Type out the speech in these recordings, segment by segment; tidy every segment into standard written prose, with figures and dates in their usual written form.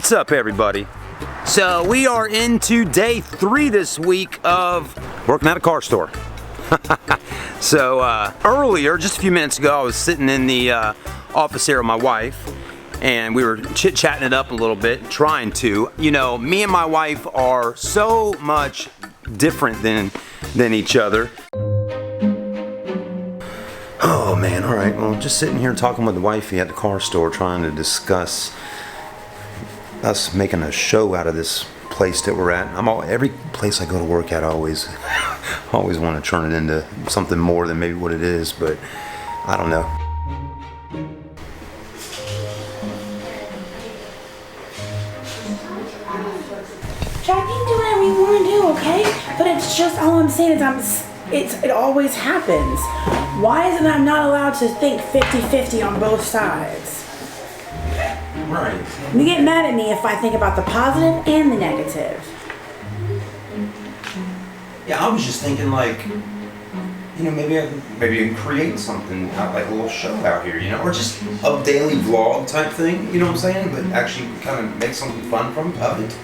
What's up, everybody? So we are into day 3 this week of working at a car store. So earlier, just a few minutes ago, I was sitting in the office here with my wife, and we were chit-chatting it up a little bit, trying to. You know, me and my wife are so much different than each other. Oh man, all right, well, just sitting here talking with the wifey at the car store, trying to discuss us making a show out of this place that we're at. Every place I go to work at, I always want to turn it into something more than maybe what it is, but I don't know. Jack, you can do whatever you want to do, okay? But it's just, all I'm saying is it always happens. Why is it that I'm not allowed to think 50-50 on both sides? Right. You get mad at me if I think about the positive and the negative. Yeah, I was just thinking, like, you know, maybe I can create something, like a little show out here, you know, or just a daily vlog type thing, you know what I'm saying? But actually kind of make something fun from it,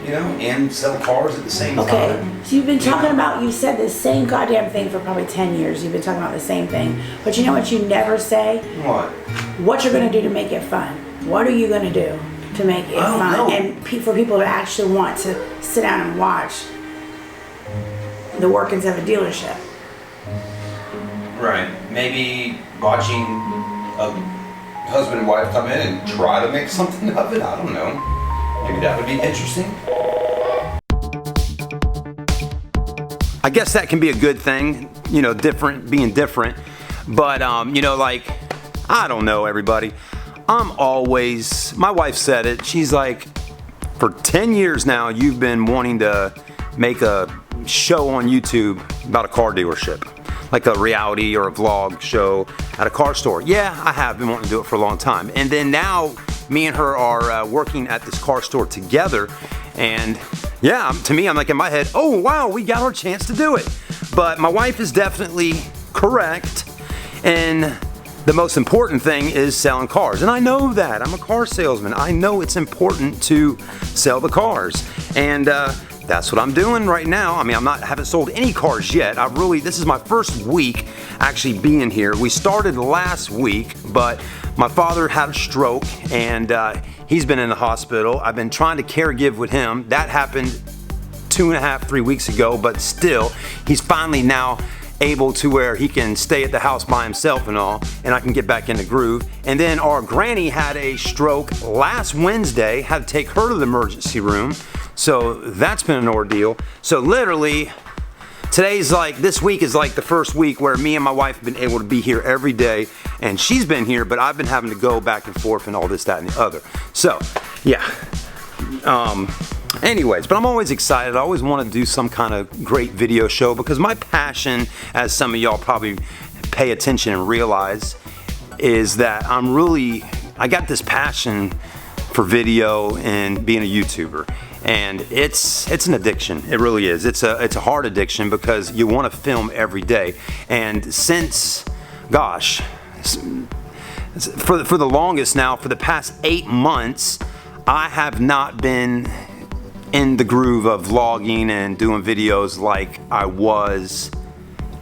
you know, and sell cars at the same time. Okay, so you've been talking about, you said the same goddamn thing for probably 10 years. You've been talking about the same thing. But you know what you never say? What? What you're going to do to make it fun. What are you going to do to make it fun? Know. And for people to actually want to sit down and watch the workings of a dealership. Right. Maybe watching a husband and wife come in and try to make something of it. I don't know. Maybe that would be interesting. I guess that can be a good thing, you know, being different. But, you know, like, I don't know, everybody. My wife said it, she's like, for 10 years now, you've been wanting to make a show on YouTube about a car dealership. Like a reality or a vlog show at a car store. Yeah, I have been wanting to do it for a long time. And then now, me and her are working at this car store together. And yeah, to me, I'm like in my head, oh wow, we got our chance to do it. But my wife is definitely correct. And the most important thing is selling cars. And I know that. I'm a car salesman. I know it's important to sell the cars. And that's what I'm doing right now. I mean, haven't sold any cars yet. This is my first week actually being here. We started last week, but my father had a stroke and he's been in the hospital. I've been trying to caregive with him. That happened 2.5, 3 weeks ago, but still, he's finally now able to where he can stay at the house by himself and all, and I can get back in the groove. And then our granny had a stroke last Wednesday, had to take her to the emergency room. So that's been an ordeal. So literally, this week is like the first week where me and my wife have been able to be here every day, and she's been here, but I've been having to go back and forth and all this, that, and the other. So, yeah. Anyways, but I'm always excited. I always want to do some kind of great video show because my passion, as some of y'all probably pay attention and realize, is that I got this passion for video and being a YouTuber. And it's an addiction. It really is. It's a hard addiction because you want to film every day. And since, gosh, for the longest now, for the past 8 months, I have not been in the groove of vlogging and doing videos like I was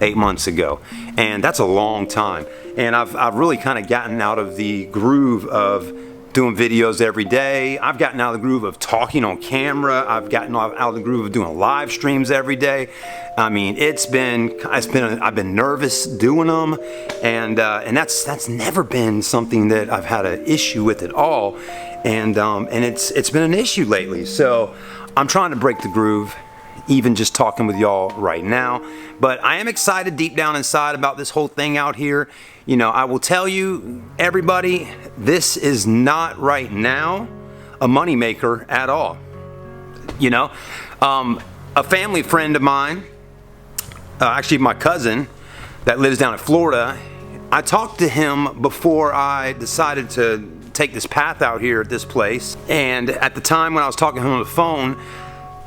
8 months ago. And that's a long time. And I've really kind of gotten out of the groove of doing videos every day. I've gotten out of the groove of talking on camera. I've gotten out of the groove of doing live streams every day. I mean, I've been nervous doing them, and that's never been something that I've had an issue with at all. And it's been an issue lately. So I'm trying to break the groove, even just talking with y'all right now. But I am excited deep down inside about this whole thing out here. You know, I will tell you, everybody, this is not right now a moneymaker at all. You know, a family friend of mine, actually my cousin that lives down in Florida, I talked to him before I decided to take this path out here at this place. And at the time when I was talking to him on the phone,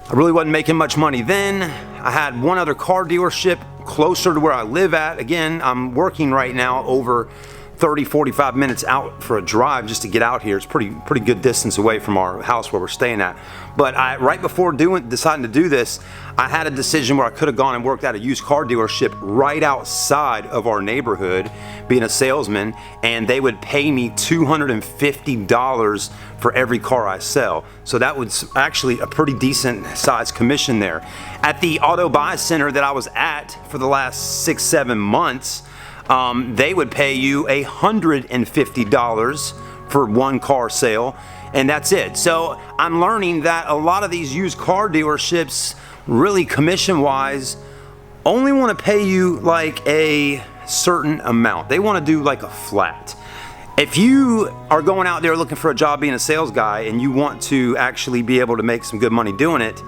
I really wasn't making much money then. I had one other car dealership closer to where I live at. Again, I'm working right now over 30, 45 minutes out for a drive just to get out here. It's pretty good distance away from our house where we're staying at. But right before deciding to do this, I had a decision where I could have gone and worked at a used car dealership right outside of our neighborhood, being a salesman, and they would pay me $250 for every car I sell. So that was actually a pretty decent sized commission there. At the auto buy center that I was at for the last 6-7 months, they would pay you $150 for one car sale, and that's it. So I'm learning that a lot of these used car dealerships, really commission wise, only want to pay you like a certain amount. They want to do like a flat. If you are going out there looking for a job being a sales guy and you want to actually be able to make some good money doing it,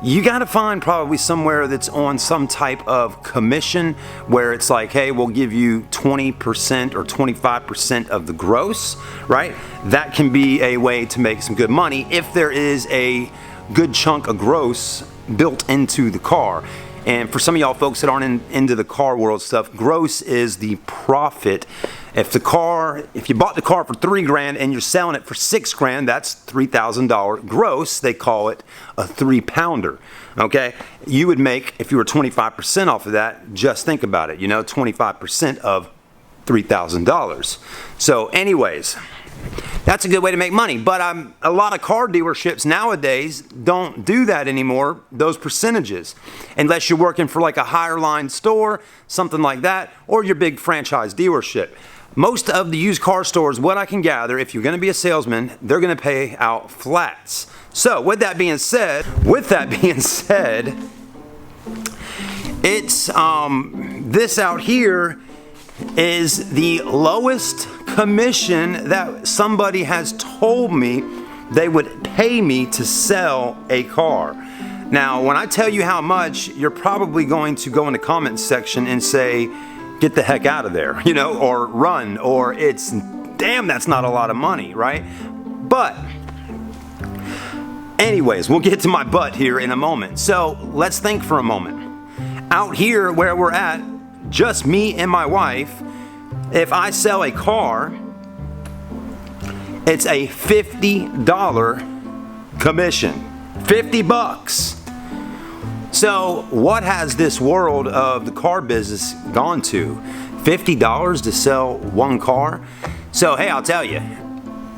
you got to find probably somewhere that's on some type of commission where it's like, hey, we'll give you 20% or 25% of the gross, right? That can be a way to make some good money if there is a good chunk of gross built into the car. And for some of y'all folks that aren't into the car world stuff, gross is the profit. If you bought the car for $3,000 and you're selling it for $6,000, that's $3,000 gross. They call it a 3-pounder. Okay, you would make, if you were 25% off of that, just think about it. 25% of $3,000. So, anyways, that's a good way to make money. But a lot of car dealerships nowadays don't do that anymore, those percentages, unless you're working for like a higher line store, something like that, or your big franchise dealership. Most of the used car stores, what I can gather, if you're going to be a salesman, they're going to pay out flats. So with that being said, it's this out here is the lowest commission that somebody has told me they would pay me to sell a car. Now, when I tell you how much, you're probably going to go in the comments section and say, get the heck out of there, or run, or it's, damn, that's not a lot of money, right? But anyways, we'll get to my butt here in a moment. So let's think for a moment. Out here where we're at, just me and my wife, if I sell a car, it's a $50 commission. $50. So what has this world of the car business gone to? $50 to sell one car? So hey, I'll tell you,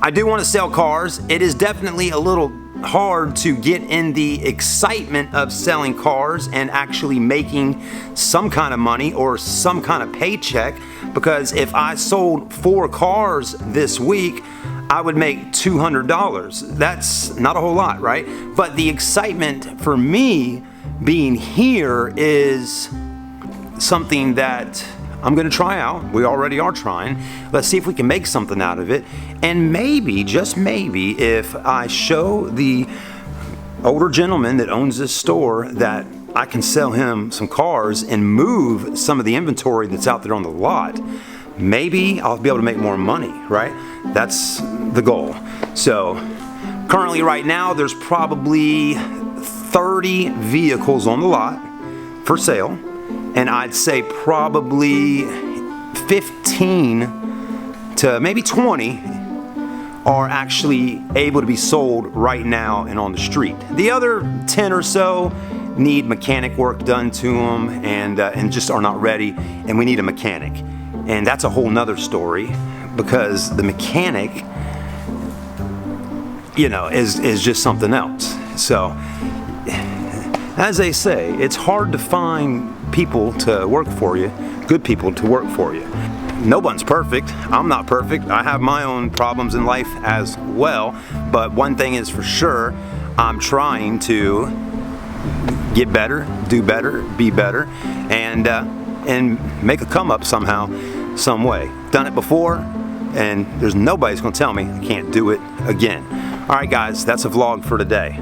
I do want to sell cars. It is definitely a little hard to get in the excitement of selling cars and actually making some kind of money or some kind of paycheck, because if I sold 4 cars this week, I would make $200. That's not a whole lot, right? But the excitement for me being here is something that I'm going to try out. We already are trying. Let's see if we can make something out of it. And maybe, just maybe, if I show the older gentleman that owns this store that I can sell him some cars and move some of the inventory that's out there on the lot, maybe I'll be able to make more money, right? That's the goal. So currently right now there's probably 30 vehicles on the lot for sale, and I'd say probably 15 to maybe 20 are actually able to be sold right now and on the street. The other 10 or so need mechanic work done to them and just are not ready, and we need a mechanic. And that's a whole nother story, because the mechanic, is just something else. So, as they say, it's hard to find people to work for you, good people to work for you. No one's perfect. I'm not perfect. I have my own problems in life as well. But one thing is for sure, I'm trying to get better, do better, be better, and make a come up somehow, some way. Done it before, and there's nobody's gonna tell me I can't do it again. All right, guys, that's a vlog for today.